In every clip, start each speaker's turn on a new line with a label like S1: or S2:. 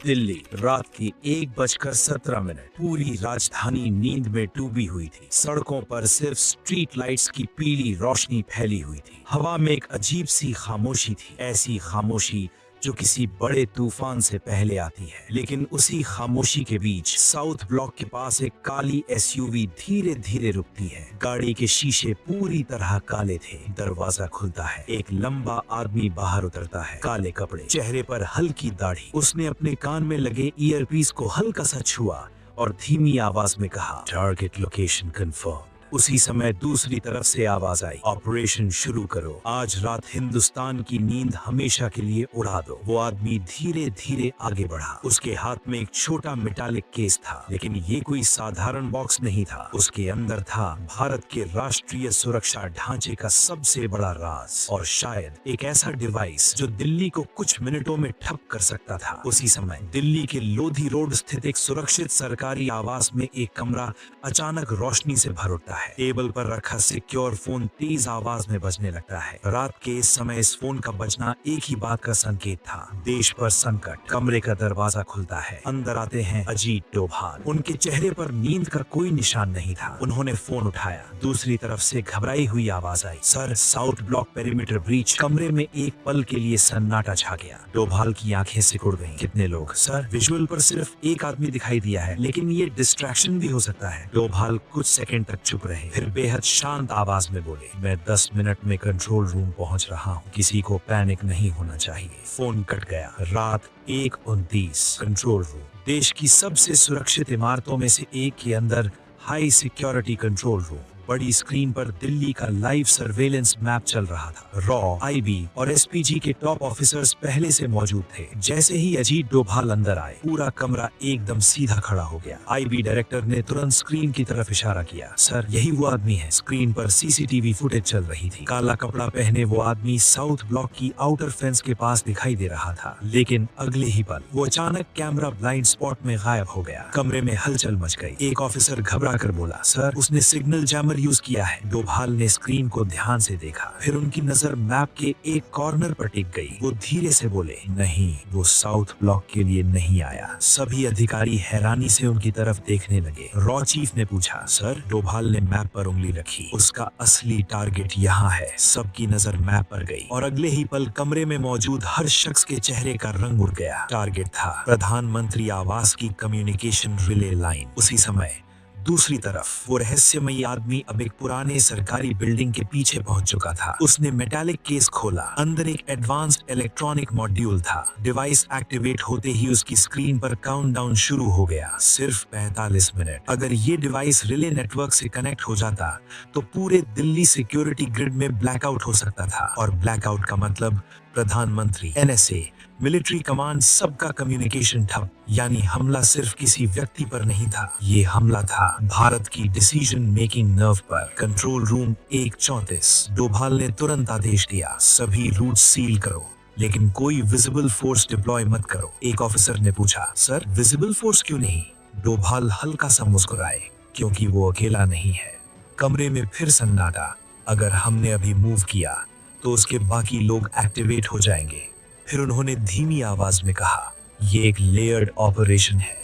S1: दिल्ली रात की 1:17 पूरी राजधानी नींद में डूबी हुई थी। सड़कों पर सिर्फ स्ट्रीट लाइट्स की पीली रोशनी फैली हुई थी। हवा में एक अजीब सी खामोशी थी, ऐसी खामोशी जो किसी बड़े तूफान से पहले आती है। लेकिन उसी खामोशी के बीच साउथ ब्लॉक के पास एक काली एसयूवी धीरे धीरे रुकती है। गाड़ी के शीशे पूरी तरह काले थे। दरवाजा खुलता है, एक लंबा आदमी बाहर उतरता है। काले कपड़े, चेहरे पर हल्की दाढ़ी। उसने अपने कान में लगे ईयरपीस को हल्का सा छुआ और धीमी आवाज में कहा, टारगेट लोकेशन कंफर्म। उसी समय दूसरी तरफ से आवाज आई, ऑपरेशन शुरू करो, आज रात हिंदुस्तान की नींद हमेशा के लिए उड़ा दो। वो आदमी धीरे धीरे आगे बढ़ा। उसके हाथ में एक छोटा मेटालिक केस था, लेकिन ये कोई साधारण बॉक्स नहीं था। उसके अंदर था भारत के राष्ट्रीय सुरक्षा ढांचे का सबसे बड़ा राज, और शायद एक ऐसा डिवाइस जो दिल्ली को कुछ मिनटों में ठप कर सकता था। उसी समय दिल्ली के लोधी रोड स्थित एक सुरक्षित सरकारी आवास में एक कमरा अचानक रोशनी से भर उठता है। टेबल पर रखा सिक्योर फोन तेज आवाज में बजने लगता है। रात के इस समय इस फोन का बजना एक ही बात का संकेत था, देश पर संकट। कमरे का दरवाजा खुलता है, अंदर आते हैं अजीत डोभाल। उनके चेहरे पर नींद का कोई निशान नहीं था। उन्होंने फोन उठाया। दूसरी तरफ से घबराई हुई आवाज आई, sir, South Block perimeter breach. कमरे में एक पल के लिए सन्नाटा छा गया। डोभाल की आंखें सिकुड़ गईं। कितने लोग? सर, विजुअल पर सिर्फ एक आदमी दिखाई दिया है, लेकिन ये डिस्ट्रैक्शन भी हो सकता है। डोभाल कुछ सेकंड तक चुप रहे, फिर बेहद शांत आवाज में बोले, मैं 10 मिनट में कंट्रोल रूम पहुंच रहा हूं, किसी को पैनिक नहीं होना चाहिए। फोन कट गया। रात 1:29, कंट्रोल रूम, देश की सबसे सुरक्षित इमारतों में से एक के अंदर हाई सिक्योरिटी कंट्रोल रूम। बड़ी स्क्रीन पर दिल्ली का लाइव सर्वेलेंस मैप चल रहा था। रॉ, आईबी और एसपीजी के टॉप ऑफिसर्स पहले से मौजूद थे। जैसे ही अजीत डोभाल अंदर आए, पूरा कमरा एकदम सीधा खड़ा हो गया। आईबी डायरेक्टर ने तुरंत स्क्रीन की तरफ इशारा किया, सर, यही वो आदमी है। स्क्रीन पर सीसीटीवी फुटेज चल रही थी। काला कपड़ा पहने वो आदमी साउथ ब्लॉक की आउटर फेंस के पास दिखाई दे रहा था, लेकिन अगले ही पल वो अचानक कैमरा ब्लाइंड स्पॉट में गायब हो गया। कमरे में हलचल मच गई। एक ऑफिसर घबरा कर बोला, सर, उसने सिग्नल जैमर यूज किया है। डोभाल ने स्क्रीन को ध्यान से देखा, फिर उनकी नजर मैप के एक कॉर्नर पर टिक गई। वो धीरे से बोले, नहीं, वो साउथ ब्लॉक के लिए नहीं आया। सभी अधिकारी हैरानी से उनकी तरफ देखने लगे। रॉ चीफ ने पूछा, सर? डोभाल ने मैप पर उंगली रखी, उसका असली टारगेट यहाँ है। सबकी नजर मैप पर गई और अगले ही पल कमरे में मौजूद हर शख्स के चेहरे का रंग उड़ गया। टारगेट था प्रधानमंत्री आवास की कम्युनिकेशन रिले लाइन। उसी समय दूसरी तरफ वो रहस्यमयी आदमी अब एक पुराने सरकारी बिल्डिंग के पीछे पहुंच चुका था। उसने मेटालिक केस खोला। अंदर एक एडवांस्ड इलेक्ट्रॉनिक मॉड्यूल था। डिवाइस एक्टिवेट होते ही उसकी स्क्रीन पर काउंटडाउन शुरू हो गया। सिर्फ 45 मिनट। अगर ये डिवाइस रिले नेटवर्क से कनेक्ट हो जाता तो पूरे दिल्ली सिक्योरिटी ग्रिड में ब्लैकआउट हो सकता था, और ब्लैकआउट का मतलब प्रधानमंत्री, एनएसए, मिलिट्री कमांड, सबका कम्युनिकेशन ठप। यानी हमला सिर्फ किसी व्यक्ति पर नहीं था, ये हमला था भारत की डिसीजन मेकिंग नर्व पर। Control room 1:34। डोभाल ने तुरंत आदेश दिया, सभी रूट सील करो, लेकिन कोई विजिबल फोर्स डिप्लॉय मत करो। एक ऑफिसर ने पूछा, सर, विजिबल फोर्स क्यों नहीं? डोभाल हल्का सा मुस्कुराए, क्योंकि वो अकेला नहीं है। कमरे में फिर सन्नाटा। अगर हमने अभी मूव किया तो उसके बाकी लोग एक्टिवेट हो जाएंगे। फिर उन्होंने धीमी आवाज में कहा, ये एक लेयर्ड ऑपरेशन है।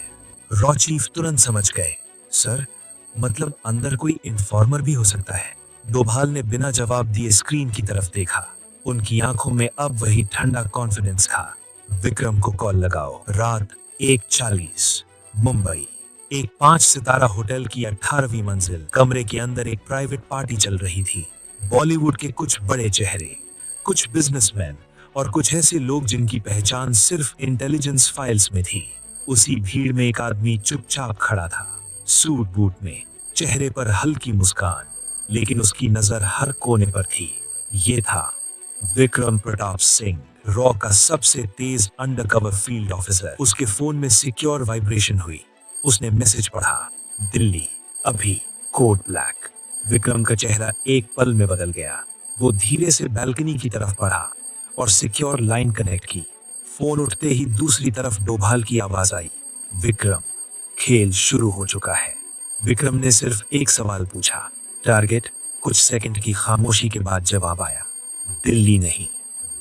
S1: रॉ चीफ तुरंत समझ गए, सर, मतलब अंदर कोई इन्फॉर्मर भी हो सकता है? डोभाल ने बिना जवाब दिए स्क्रीन की तरफ देखा। उनकी आंखों में अब वही ठंडा कॉन्फिडेंस था। विक्रम को कॉल लगाओ। रात 1:40, मुंबई। एक 5 सितारा होटल की 18वीं मंजिल। कमरे के अंदर एक प्राइवेट पार्टी चल रही थी। बॉलीवुड के कुछ बड़े चेहरे, कुछ बिजनेसमैन और कुछ ऐसे लोग जिनकी पहचान सिर्फ इंटेलिजेंस फाइल्स में थी। उसी भीड़ में एक आदमी चुपचाप खड़ा था, सूट बूट में, चेहरे पर हल्की मुस्कान, लेकिन उसकी नजर हर कोने पर थी। ये था विक्रम प्रताप सिंह, रॉ का सबसे तेज अंडरकवर फील्ड ऑफिसर। उसके फोन में सिक्योर वाइब्रेशन हुई। उसने मैसेज पढ़ा, दिल्ली, अभी, कोड ब्लैक। विक्रम का चेहरा एक पल में बदल गया। वो धीरे से बैल्कनी की तरफ बढ़ा और सिक्योर लाइन कनेक्ट की। फोन उठते ही दूसरी तरफ डोभाल की आवाज आई, विक्रम, खेल शुरू हो चुका है। विक्रम ने सिर्फ एक सवाल पूछा, टारगेट? कुछ सेकंड की खामोशी के बाद जवाब आया, दिल्ली नहीं,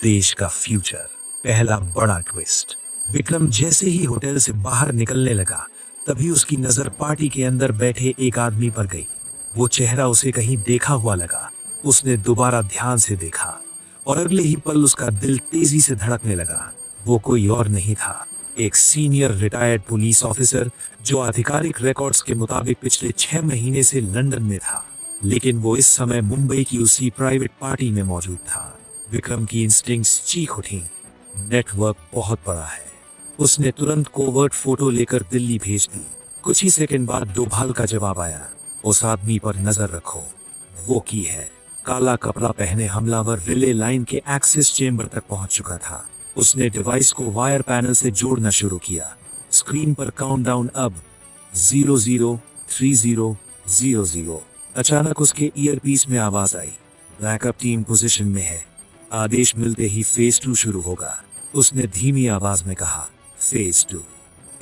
S1: देश का फ्यूचर। पहला बड़ा ट्विस्ट, विक्रम जैसे ही होटल से बाहर निकलने लगा, तभी उसकी नजर पार्टी के अंदर बैठे एक आदमी पर गई। वो चेहरा उसे कहीं देखा हुआ लगा। उसने दोबारा ध्यान से देखा और अगले ही पल उसका दिल तेजी से धड़कने लगा। वो कोई और नहीं था, एक सीनियर रिटायर्ड पुलिस ऑफिसर जो आधिकारिक रिकॉर्ड्स के मुताबिक पिछले 6 महीने से लंदन में था, लेकिन वो इस समय मुंबई की उसी प्राइवेट पार्टी में मौजूद था। विक्रम की इंस्टिंक्ट्स चीख उठी। नेटवर्क बहुत बड़ा है। उसने तुरंत कोवर्ट फोटो लेकर दिल्ली भेज दी। कुछ ही सेकंड बाद डोभाल का जवाब आया, उस आदमी पर नजर रखो, वो की है। काला कपड़ा पहने हमलावर रिले लाइन के एक्सेस चेंबर तक पहुंच चुका था। उसने डिवाइस को वायर पैनल से जोड़ना शुरू किया। स्क्रीन पर काउंटडाउन अब 003000। अचानक उसके ईयरपीस में आवाज आई, बैकअप टीम पोजीशन में है, आदेश मिलते ही फेज 2 शुरू होगा। उसने धीमी आवाज में कहा, फेज 2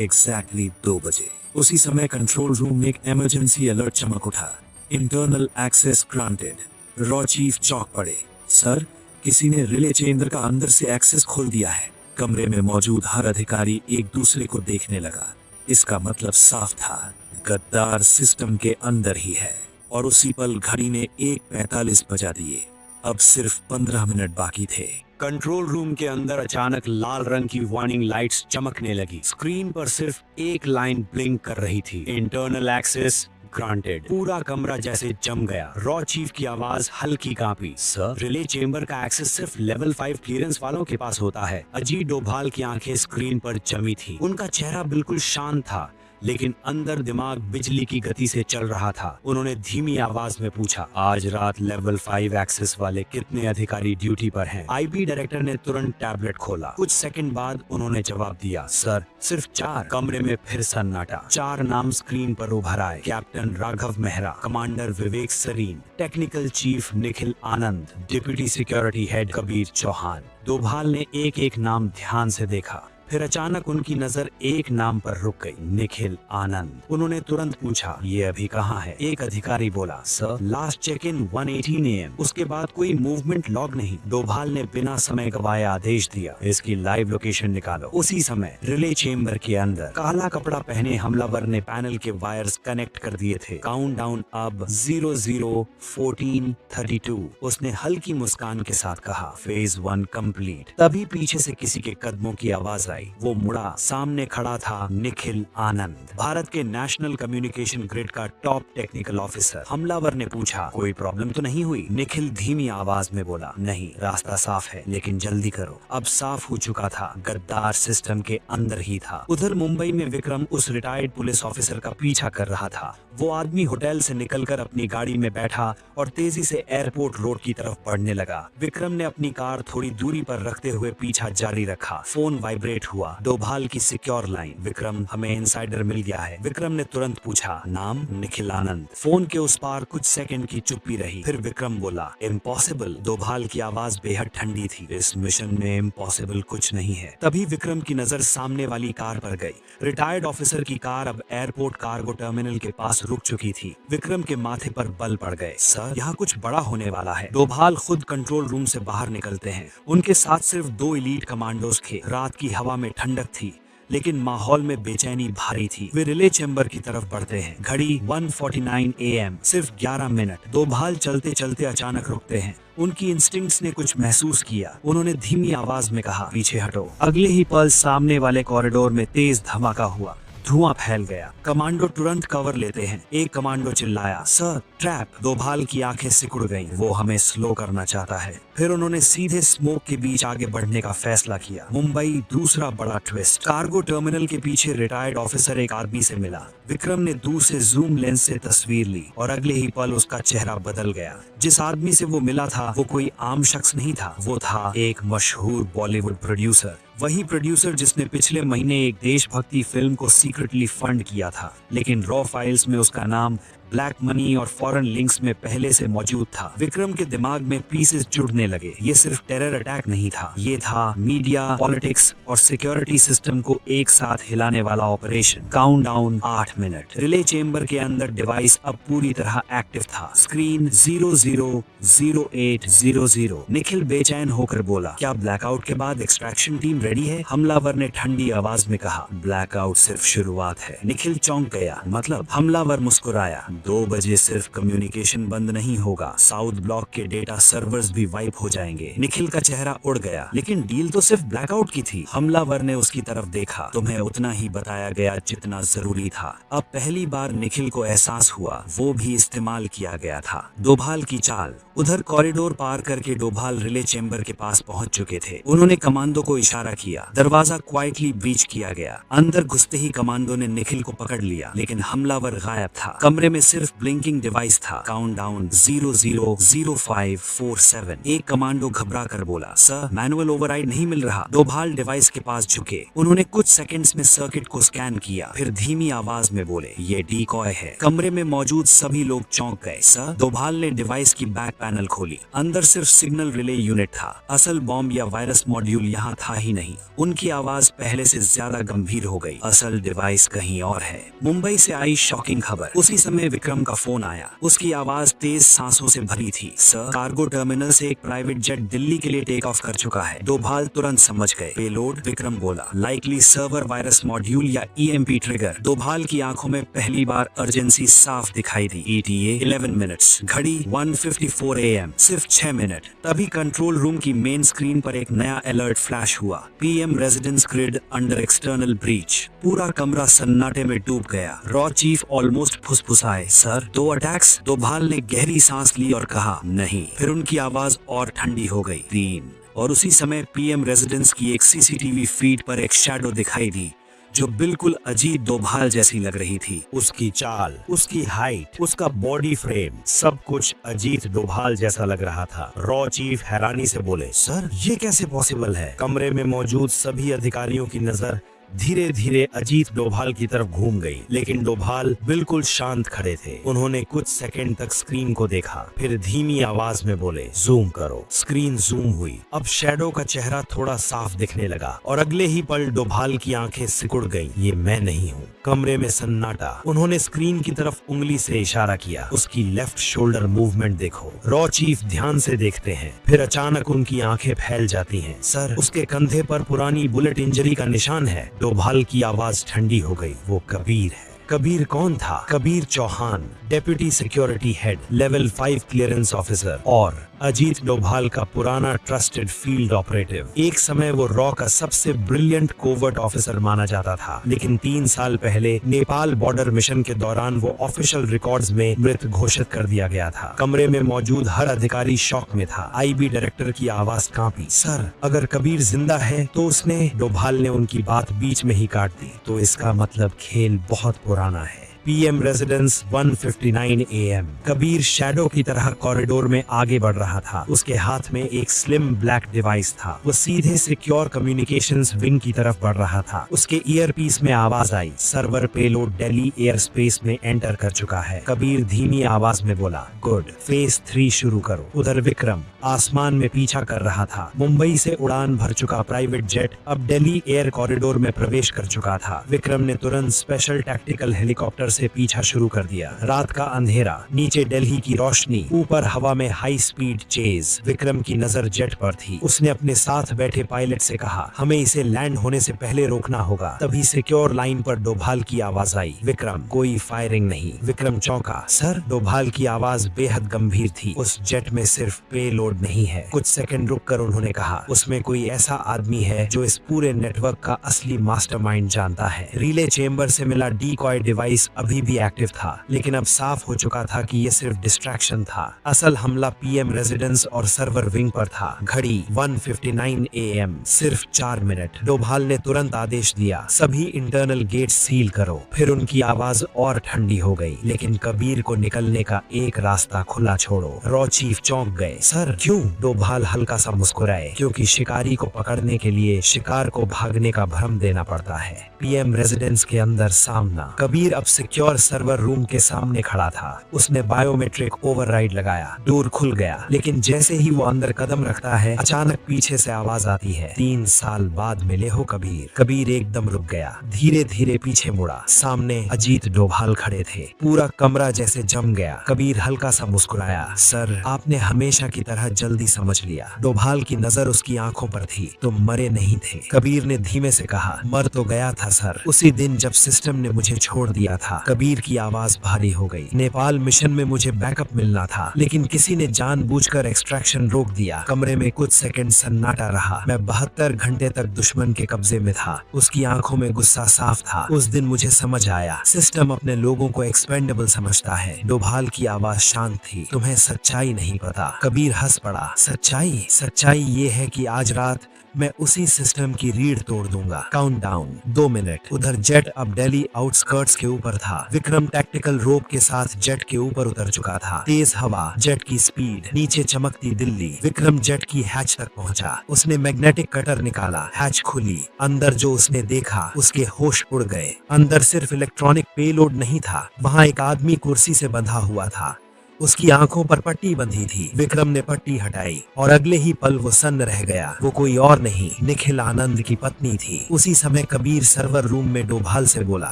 S1: एग्जैक्टली 2 बजे। उसी समय कंट्रोल रूम में एक इमरजेंसी अलर्ट चमक उठा, इंटरनल एक्सेस ग्रांटेड। रॉ चीफ चौंक पड़े, सर, किसी ने रिले चेंबर का अंदर से एक्सेस खोल दिया है। कमरे में मौजूद हर अधिकारी एक दूसरे को देखने लगा। इसका मतलब साफ था, गद्दार सिस्टम के अंदर ही है। और उसी पल घड़ी ने 1:45 बजा दिए। अब सिर्फ 15 मिनट बाकी थे। कंट्रोल रूम के अंदर अचानक लाल रंग की वार्निंग लाइट्स चमकने लगी। स्क्रीन पर सिर्फ एक लाइन ब्लिंक कर रही थी, इंटरनल एक्सेस ग्रांटेड। पूरा कमरा जैसे जम गया। रॉ चीफ की आवाज हल्की कांपी, सर, रिले चेंबर का एक्सेस सिर्फ लेवल 5 क्लियरेंस वालों के पास होता है। अजीत डोभाल की आंखें स्क्रीन पर जमी थी। उनका चेहरा बिल्कुल शांत था, लेकिन अंदर दिमाग बिजली की गति से चल रहा था। उन्होंने धीमी आवाज में पूछा, आज रात लेवल 5 एक्सेस वाले कितने अधिकारी ड्यूटी पर हैं? आईबी डायरेक्टर ने तुरंत टैबलेट खोला। कुछ सेकंड बाद उन्होंने जवाब दिया, सर, सिर्फ 4। कमरे में फिर सन्नाटा। 4 नाम स्क्रीन पर उभर आए, captain Raghav Mehra, commander Vivek Sarin, technical chief Nikhil Anand, deputy security head Kabir Chauhan. Doval ने एक एक नाम ध्यान से देखा, फिर अचानक उनकी नजर एक नाम पर रुक गई, निखिल आनंद। उन्होंने तुरंत पूछा, ये अभी कहाँ है? एक अधिकारी बोला, sir, last check in 1:18 AM। उसके बाद कोई मूवमेंट लॉग नहीं। डोभाल ने बिना समय गवाए आदेश दिया, इसकी लाइव लोकेशन निकालो। उसी समय रिले चेंबर के अंदर काला कपड़ा पहने हमलावर ने पैनल के वायर्स कनेक्ट कर दिए थे। काउंटडाउन अब 001432। उसने हल्की मुस्कान के साथ कहा, फेज 1 कंप्लीट। तभी पीछे से किसी के कदमों की आवाज आई। वो मुड़ा, सामने खड़ा था निखिल आनंद, भारत के नेशनल कम्युनिकेशन ग्रिड का टॉप टेक्निकल ऑफिसर। हमलावर ने पूछा, कोई प्रॉब्लम तो नहीं हुई? निखिल धीमी आवाज में बोला, नहीं, रास्ता साफ है, लेकिन जल्दी करो। अब साफ हो चुका था, गद्दार सिस्टम के अंदर ही था। उधर मुंबई में विक्रम उस रिटायर्ड पुलिस ऑफिसर का पीछा कर रहा था। वो आदमी होटल से निकलकर अपनी गाड़ी में बैठा और तेजी से एयरपोर्ट रोड की तरफ बढ़ने लगा। विक्रम ने अपनी कार थोड़ी दूरी पर रखते हुए पीछा जारी रखा। फोन वाइब्रेट हुआ, डोभाल की सिक्योर लाइन, विक्रम, हमें इनसाइडर मिल गया है। विक्रम ने तुरंत पूछा, नाम? निखिल आनंद। फोन के उस पार कुछ सेकंड की चुप्पी रही, फिर विक्रम बोला, इम्पॉसिबल। डोभाल की आवाज बेहद ठंडी थी, इस मिशन में इम्पॉसिबल कुछ नहीं है। तभी विक्रम की नजर सामने वाली कार पर गई। रिटायर्ड ऑफिसर की कार अब एयरपोर्ट कार्गो टर्मिनल के पास रुक चुकी थी। विक्रम के माथे पर बल पड़ गए, सर, यहाँ कुछ बड़ा होने वाला है। डोभाल खुद कंट्रोल रूम से बाहर निकलते हैं। उनके साथ सिर्फ 2 एलीट कमांडोज थे। रात की हवा में ठंडक थी, लेकिन माहौल में बेचैनी भारी थी। वे रिले चेंबर की तरफ बढ़ते हैं। घड़ी 1:49 AM, सिर्फ 11 मिनट। डोभाल चलते चलते अचानक रुकते हैं। उनकी इंस्टिंक्ट्स ने कुछ महसूस किया। उन्होंने धीमी आवाज में कहा, पीछे हटो। अगले ही पल सामने वाले कॉरिडोर में तेज धमाका हुआ, धुआं फैल गया। कमांडो तुरंत कवर लेते हैं। एक कमांडो चिल्लाया, सर, ट्रैप। डोभाल की आंखें सिकुड़ गईं। वो हमें स्लो करना चाहता है। फिर उन्होंने सीधे स्मोक के बीच आगे बढ़ने का फैसला किया। मुंबई दूसरा बड़ा ट्विस्ट। कार्गो टर्मिनल के पीछे रिटायर्ड ऑफिसर एक आदमी से मिला। विक्रम ने दूर से जूम लेंस से तस्वीर ली और अगले ही पल उसका चेहरा बदल गया। जिस आदमी से वो मिला था वो कोई आम शख्स नहीं था, वो था एक मशहूर बॉलीवुड प्रोड्यूसर। वही प्रोड्यूसर जिसने पिछले महीने एक देशभक्ति फिल्म को सीक्रेटली फंड किया था, लेकिन रॉ फाइल्स में उसका नाम ब्लैक मनी और फॉरेन लिंक्स में पहले से मौजूद था। विक्रम के दिमाग में पीसेस जुड़ने
S2: लगे ये सिर्फ टेरर अटैक नहीं था, ये था मीडिया, पॉलिटिक्स और सिक्योरिटी सिस्टम को एक साथ हिलाने वाला operation. Countdown 8 minute. Relay chamber के अंदर डिवाइस अब पूरी तरह एक्टिव था। स्क्रीन 000800। निखिल बेचैन होकर बोला, क्या ब्लैकआउट के बाद एक्सट्रैक्शन टीम रेडी है? हमलावर ने ठंडी आवाज में कहा, ब्लैकआउट सिर्फ शुरुआत है। निखिल चौंक गया, मतलब? हमलावर मुस्कुराया, 2 बजे सिर्फ कम्युनिकेशन बंद नहीं होगा, साउथ ब्लॉक के डेटा सर्वर्स भी वाइप हो जाएंगे। निखिल का चेहरा उड़ गया, लेकिन डील तो सिर्फ ब्लैकआउट की थी। हमलावर ने उसकी तरफ देखा, तुम्हें उतना ही बताया गया जितना जरूरी था। अब पहली बार निखिल को एहसास हुआ वो भी इस्तेमाल किया गया था। डोभाल की चाल। उधर कॉरिडोर पार करके डोभाल रिले चेंबर के पास पहुंच चुके थे। उन्होंने कमांडो को इशारा किया, दरवाजा क्वाइटली ब्रीच किया गया। अंदर घुसते ही कमांडो ने निखिल को पकड़ लिया, लेकिन हमलावर गायब था। कमरे में सिर्फ ब्लिंकिंग डिवाइस था। काउंटडाउन 000547। एक कमांडो घबरा कर बोला, सर मैनुअल ओवरराइड नहीं मिल रहा। डोभाल डिवाइस के पास झुके। उन्होंने कुछ सेकंड्स में सर्किट को स्कैन किया, फिर धीमी आवाज में बोले, ये डीकॉय है। कमरे में मौजूद सभी लोग चौंक गए। सर? डोभाल ने डिवाइस की बैक पैनल खोली। अंदर सिर्फ सिग्नल रिले यूनिट था। असल बॉम्ब या वायरस मॉड्यूल यहाँ था ही नहीं। उनकी आवाज पहले से ज्यादा गंभीर हो गई। असल डिवाइस कहीं और है। मुंबई से आई शॉकिंग खबर। उसी समय विक्रम का फोन आया। उसकी आवाज तेज सांसों से भरी थी। सर, कार्गो टर्मिनल से एक प्राइवेट जेट दिल्ली के लिए टेक ऑफ कर चुका है। डोभाल तुरंत समझ गए। पेलोड? विक्रम बोला, लाइकली सर्वर वायरस मॉड्यूल या EMP ट्रिगर। डोभाल की आंखों में पहली बार अर्जेंसी साफ दिखाई दी। ETA 11 minutes. घड़ी 1:54 AM। सिर्फ 6 मिनट। तभी कंट्रोल रूम की मेन स्क्रीन पर एक नया अलर्ट फ्लैश हुआ। PM residence grid under external breach. पूरा कमरा सन्नाटे में डूब गया। रॉ चीफ ऑलमोस्ट फुसफुसाए, सर 2 अटैक्स? डोभाल ने गहरी सांस ली और कहा, नहीं। फिर उनकी आवाज और ठंडी हो गई। 3। और उसी समय PM रेजिडेंस की एक CCTV फीड पर एक शैडो दिखाई दी जो बिल्कुल अजीत डोभाल जैसी लग रही थी।
S1: उसकी चाल, उसकी हाइट, उसका बॉडी फ्रेम, सब कुछ अजीत डोभाल जैसा लग रहा था। रॉ चीफ हैरानी से बोले, सर ये कैसे पॉसिबल है? कमरे में मौजूद सभी अधिकारियों की नजर धीरे धीरे अजीत डोभाल की तरफ घूम गई, लेकिन डोभाल बिल्कुल शांत खड़े थे। उन्होंने कुछ सेकंड तक स्क्रीन को देखा, फिर धीमी आवाज में बोले, जूम करो। स्क्रीन जूम हुई। अब शैडो का चेहरा थोड़ा साफ दिखने लगा और अगले ही पल डोभाल की आंखें सिकुड़ गईं। ये मैं नहीं हूँ। कमरे में सन्नाटा। उन्होंने स्क्रीन की तरफ उंगली से इशारा किया, उसकी लेफ्ट शोल्डर मूवमेंट देखो। रॉ चीफ ध्यान से देखते हैं, फिर अचानक उनकी आंखें फैल जाती हैं। सर, उसके कंधे पर पुरानी बुलेट इंजरी का निशान है। डोभाल की आवाज ठंडी हो गई, वो कबीर है। कबीर कौन था? Kabir Chauhan, deputy security head, level 5 clearance officer और अजीत डोभाल का पुराना ट्रस्टेड फील्ड ऑपरेटिव। एक समय वो रॉ का सबसे ब्रिलियंट कोवर्ट ऑफिसर माना जाता था, लेकिन 3 साल पहले नेपाल बॉर्डर मिशन के दौरान वो ऑफिशियल रिकॉर्ड्स में मृत घोषित कर दिया गया था। कमरे में मौजूद हर अधिकारी शॉक में था। IB डायरेक्टर की आवाज कांपी, सर अगर कबीर जिंदा है तो उसने। डोभाल ने उनकी बात बीच में ही काट दी, तो इसका मतलब खेल बहुत पुराना है। PM residence 1:59 AM। Kabir shadow की तरह कॉरिडोर में आगे बढ़ रहा था। उसके हाथ में एक स्लिम ब्लैक डिवाइस था। वो सीधे सिक्योर कम्युनिकेशंस विंग की तरफ बढ़ रहा था। उसके ईयरपीस में आवाज आई, server payload Delhi air space में एंटर कर चुका है। कबीर धीमी आवाज में बोला, गुड, फेज 3 शुरू करो। उधर विक्रम आसमान में पीछा कर रहा था। मुंबई से उड़ान भर चुका प्राइवेट जेट अब दिल्ली एयर कॉरिडोर में प्रवेश कर चुका था। विक्रम ने तुरंत स्पेशल टैक्टिकल हेलीकॉप्टर से पीछा शुरू कर दिया। रात का अंधेरा, नीचे दिल्ली की रोशनी, ऊपर हवा में हाई स्पीड चेज। विक्रम की नजर जेट पर थी। उसने अपने साथ बैठे पायलट से कहा, हमें इसे लैंड होने से पहले रोकना होगा। तभी सिक्योर लाइन पर डोभाल की आवाज आई, विक्रम कोई फायरिंग नहीं। विक्रम चौंका, सर? डोभाल की आवाज बेहद गंभीर थी, उस जेट में सिर्फ पेलोड नहीं है। कुछ सेकंड रुककर उन्होंने कहा, उसमें कोई ऐसा आदमी है जो इस पूरे नेटवर्क का असली मास्टरमाइंड जानता है। रिले चेंबर से मिला डीकॉय डिवाइस अभी भी एक्टिव था, लेकिन अब साफ हो चुका था कि यह सिर्फ डिस्ट्रैक्शन था। असल हमला PM रेजिडेंस और सर्वर विंग पर था। घड़ी 1:59 AM। सिर्फ 4 मिनट। डोभाल ने तुरंत आदेश दिया, सभी इंटरनल गेट सील करो। फिर उनकी आवाज और ठंडी हो गई, लेकिन कबीर को निकलने का एक रास्ता खुला छोड़ो। रॉ चीफ चौंक गए, सर क्यों? डोभाल हल्का सा मुस्कुराए, क्योंकि शिकारी को पकड़ने के लिए शिकार को भागने का भ्रम देना पड़ता है। PM रेजिडेंस के अंदर सामना। कबीर अब सिक्योर सर्वर रूम के सामने खड़ा था। उसने बायोमेट्रिक ओवरराइड लगाया, डोर खुल गया, लेकिन जैसे ही वो अंदर कदम रखता है अचानक पीछे से आवाज आती है, 3 साल बाद मिले हो कबीर। कबीर एकदम रुक गया, धीरे धीरे पीछे मुड़ा। सामने अजीत डोभाल खड़े थे। पूरा कमरा जैसे जम गया। कबीर हल्का सा मुस्कुराया, सर आपने हमेशा की तरह जल्दी समझ लिया। डोभाल की नजर उसकी आंखों पर थी। तुम मरे नहीं थे। कबीर ने धीमे से कहा, मर तो गया था सर, उसी दिन जब सिस्टम ने मुझे छोड़ दिया था। कबीर की आवाज भारी हो गई। नेपाल मिशन में मुझे बैकअप मिलना था, लेकिन किसी ने जानबूझकर एक्सट्रैक्शन रोक दिया। कमरे में कुछ सेकंड सन्नाटा रहा। मैं 72 घंटे तक दुश्मन के कब्जे में था। उसकी आंखों में गुस्सा साफ था। उस दिन मुझे समझ आया, सिस्टम अपने लोगों को एक्सपेंडेबल समझता है। डोभाल की आवाज शांत थी, तुम्हें सच्चाई नहीं पता। कबीर हंस पड़ा, सच्चाई? सच्चाई ये है कि आज रात मैं उसी सिस्टम की रीढ़ तोड़ दूंगा। Countdown 2 minute. उधर जेट अब दिल्ली आउटस्कर्ट्स के ऊपर था। विक्रम टैक्टिकल रोप के साथ जेट के ऊपर उतर चुका था। तेज हवा, जेट की स्पीड, नीचे चमकती दिल्ली। विक्रम जेट की हैच तक पहुंचा। उसने मैग्नेटिक कटर निकाला, हैच खुली। अंदर जो उसने देखा, उसके होश उड़ गए। अंदर सिर्फ इलेक्ट्रॉनिक पेलोड नहीं था, वहाँ एक आदमी कुर्सी से बंधा हुआ था। उसकी आंखों पर पट्टी बंधी थी। विक्रम ने पट्टी हटाई और अगले ही पल वो सन्न रह गया। वो कोई और नहीं, निखिल आनंद की पत्नी थी। उसी समय कबीर सर्वर रूम में डोभाल से बोला,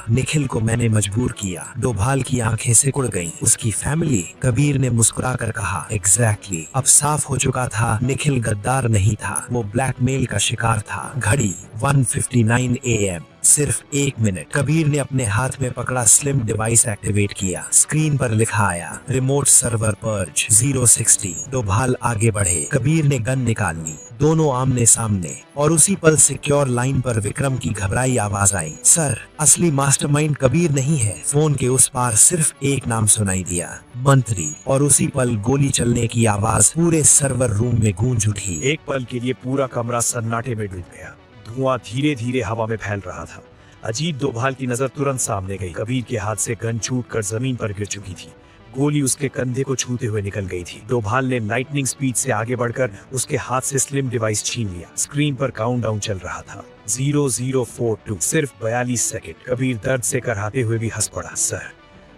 S1: निखिल को मैंने मजबूर किया। डोभाल की आंखें सिकुड़ गईं। उसकी फैमिली? कबीर ने मुस्कुराकर कहा, एग्जैक्टली। अब साफ हो चुका था, निखिल गद्दार नहीं था, वो ब्लैकमेल का शिकार था। घड़ी 1:59 AM। सिर्फ 1 मिनट। कबीर ने अपने हाथ में पकड़ा स्लिम डिवाइस एक्टिवेट किया। स्क्रीन पर लिखा आया, रिमोट सर्वर पर्ज 060। डोभाल आगे बढ़े। कबीर ने गन निकाल ली। दोनों आमने सामने। और उसी पल सिक्योर लाइन पर विक्रम की घबराई आवाज आई, सर असली मास्टरमाइंड कबीर नहीं है। फोन के उस पार सिर्फ एक नाम सुनाई दिया, मंत्री। और उसी पल गोली चलने की आवाज पूरे सर्वर रूम में गूंज उठी।
S3: एक पल के लिए पूरा कमरा सन्नाटे में डूब गया। धुआं धीरे धीरे हवा में फैल रहा था। अजीत डोभाल की नजर तुरंत सामने गई। कबीर के हाथ से गन छूटकर जमीन पर गिर चुकी थी। गोली उसके कंधे को छूते हुए निकल गई थी। डोभाल ने लाइटनिंग स्पीड से आगे बढ़कर उसके हाथ से स्लिम डिवाइस छीन लिया। स्क्रीन पर काउंटडाउन चल रहा था, 0042। सिर्फ 42 सेकंड। कबीर दर्द से कराहते हुए भी हंस पड़ा, सर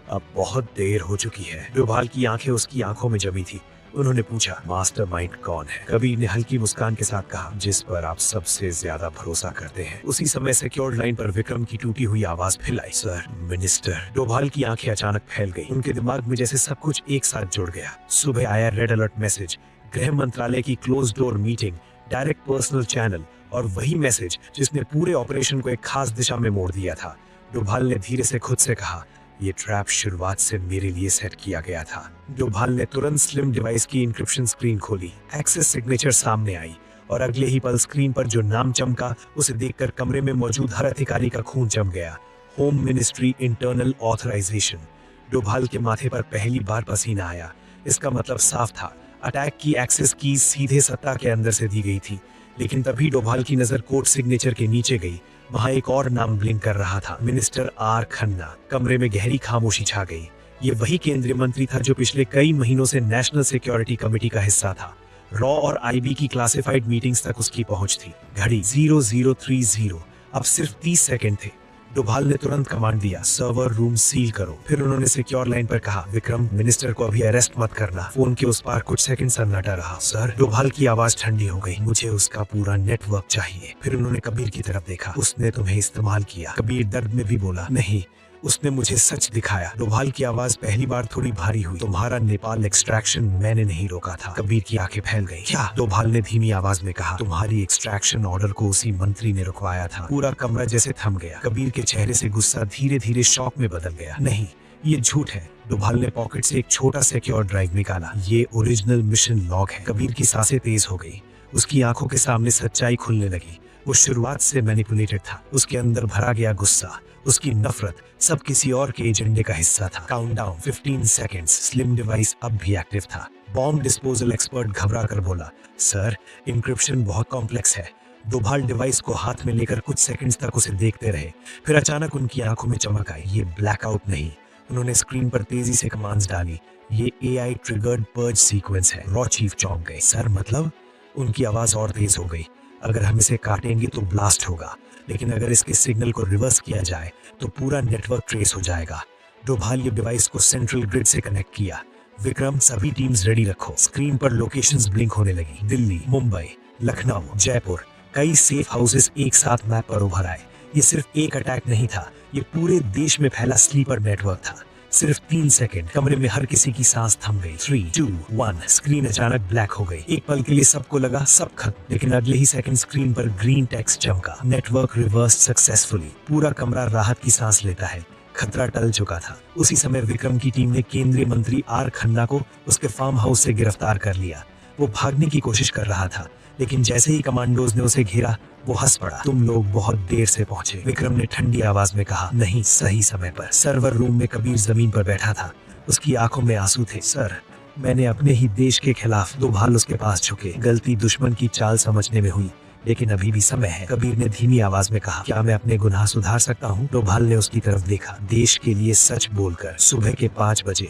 S3: अब बहुत देर हो चुकी है। डोभाल की आंखें उसकी आंखों में जमी थी। उन्होंने पूछा, मास्टरमाइंड कौन है? कबीर ने हल्की मुस्कान के साथ कहा, जिस पर आप सबसे ज्यादा भरोसा करते हैं। उसी समय सिक्योर लाइन पर विक्रम की टूटी हुई आवाज फिर आई, सर मिनिस्टर। डोभाल की आंखें अचानक फैल गई। उनके दिमाग में जैसे सब कुछ एक साथ जुड़ गया। सुबह आया रेड अलर्ट मैसेज, गृह मंत्रालय की close door meeting, direct personal channel, और वही मैसेज जिसने पूरे ऑपरेशन को एक खास दिशा में मोड़ दिया था। डोभाल ने धीरे से खुद से कहा, ये ट्रैप शुरुआत से मेरे लिए सेट किया गया था। डोभाल ने तुरंत स्लिम डिवाइस की इंक्रिप्शन स्क्रीन खोली। एक्सेस सिग्नेचर सामने आई और अगले ही पल स्क्रीन पर जो नाम चमका, उसे देखकर कमरे में मौजूद हर अधिकारी का खून जम गया। Home ministry internal authorisation. Doval के माथे पर पहली बार पसीना आया। इसका मतलब साफ था, अटैक की एक्सेस की सीधे सत्ता के अंदर से दी गई थी। लेकिन तभी डोभाल की नजर कोर्ट सिग्नेचर के नीचे गई। वहां एक और नाम ब्लिंक कर रहा था, मिनिस्टर आर खन्ना। कमरे में गहरी खामोशी छा गई। ये वही केंद्रीय मंत्री था जो पिछले कई महीनों से नेशनल सिक्योरिटी कमेटी का हिस्सा था। रॉ और आईबी की क्लासिफाइड मीटिंग्स तक उसकी पहुंच थी। घड़ी 0030। अब सिर्फ 30 सेकंड थे। डोभाल ने तुरंत कमांड दिया, सर्वर रूम सील करो। फिर उन्होंने सिक्योर लाइन पर कहा, विक्रम मिनिस्टर को अभी अरेस्ट मत करना। फोन के उस पार कुछ सेकंड सन्नाटा रहा। सर, डोभाल की आवाज ठंडी हो गई, मुझे उसका पूरा नेटवर्क चाहिए। फिर उन्होंने कबीर की तरफ देखा, उसने तुम्हें इस्तेमाल किया। कबीर दर्द में भी बोला, नहीं, उसने मुझे सच दिखाया। डोभाल की आवाज पहली बार थोड़ी भारी हुई, तुम्हारा नेपाल एक्सट्रैक्शन मैंने नहीं रोका था। कबीर की आंखें फैल गई। क्या? डोभाल ने धीमी आवाज में कहा, तुम्हारी एक्सट्रैक्शन ऑर्डर को उसी मंत्री ने रुकवाया था। पूरा कमरा जैसे थम गया। कबीर के चेहरे से गुस्सा धीरे धीरे शौक में बदल गया। नहीं, ये झूठ है। डोभाल ने पॉकेट से एक छोटा सिक्योर ड्राइव निकाला। ये ओरिजिनल मिशन लॉग है। कबीर की सांसें तेज हो गई। उसकी आंखों के सामने सच्चाई खुलने लगी। वो शुरुआत से मैनिपुलेटेड था। उसके अंदर भरा गया गुस्सा, उसकी नफरत, सब किसी और के एजेंडे का हिस्सा था। Countdown 15 seconds. स्लिम डिवाइस अब भी एक्टिव था। बॉम्ब डिस्पोजल एक्सपर्ट घबरा कर बोला, सर इंक्रिप्शन बहुत कॉम्प्लेक्स है। डोभाल डिवाइस को हाथ में लेकर कुछ सेकंड्स तक उसे देखते रहे। फिर अचानक उनकी आंखों में चमक आई। ये ब्लैकआउट नहीं। उन्होंने स्क्रीन पर तेजी से कमांड्स डाली, ये AI ट्रिगर्ड पर्ज सीक्वेंस है। रॉ चीफ चौंक गए। सर मतलब? उनकी आवाज और तेज हो गई। अगर हम इसे काटेंगे तो ब्लास्ट होगा, लेकिन अगर इसके सिग्नल को रिवर्स किया जाए तो पूरा नेटवर्क ट्रेस हो जाएगा। डोभाल ये डिवाइस को सेंट्रल ग्रिड से कनेक्ट किया। विक्रम, सभी टीम्स रेडी रखो। स्क्रीन पर लोकेशंस ब्लिंक होने लगी। दिल्ली, मुंबई, लखनऊ, जयपुर, कई सेफ हाउसेस एक साथ मैप पर उभर आए। ये सिर्फ एक अटैक नहीं था, ये पूरे देश में फैला स्लीपर नेटवर्क था। सिर्फ 3 सेकंड, कमरे में हर किसी की सांस थम गई। 3, 2, 1, स्क्रीन अचानक ब्लैक हो गई। एक पल के लिए सबको लगा सब खत्म, लेकिन अगले ही सेकंड स्क्रीन पर ग्रीन टेक्स्ट चमका, नेटवर्क रिवर्स सक्सेसफुली। पूरा कमरा राहत की सांस लेता है, खतरा टल चुका था। उसी समय विक्रम की टीम ने केंद्रीय मंत्री आर खन्ना को उसके फार्म हाउस से गिरफ्तार कर लिया। वो भागने की कोशिश कर रहा था, लेकिन जैसे ही कमांडोज ने उसे घेरा, वो हंस पड़ा। तुम लोग बहुत देर से पहुंचे, विक्रम ने ठंडी आवाज में कहा। नहीं, सही समय पर। सर्वर रूम में कबीर जमीन पर बैठा था, उसकी आंखों में आंसू थे। सर, मैंने अपने ही देश के खिलाफ। डोभाल उसके पास झुके। गलती दुश्मन की चाल समझने में हुई, लेकिन अभी भी समय है, कबीर ने धीमी आवाज में कहा। क्या मैं अपने गुनाह सुधार सकता हूँ? डोभाल ने उसकी तरफ देखा। देश के लिए सच बोलकर। सुबह के 5 बजे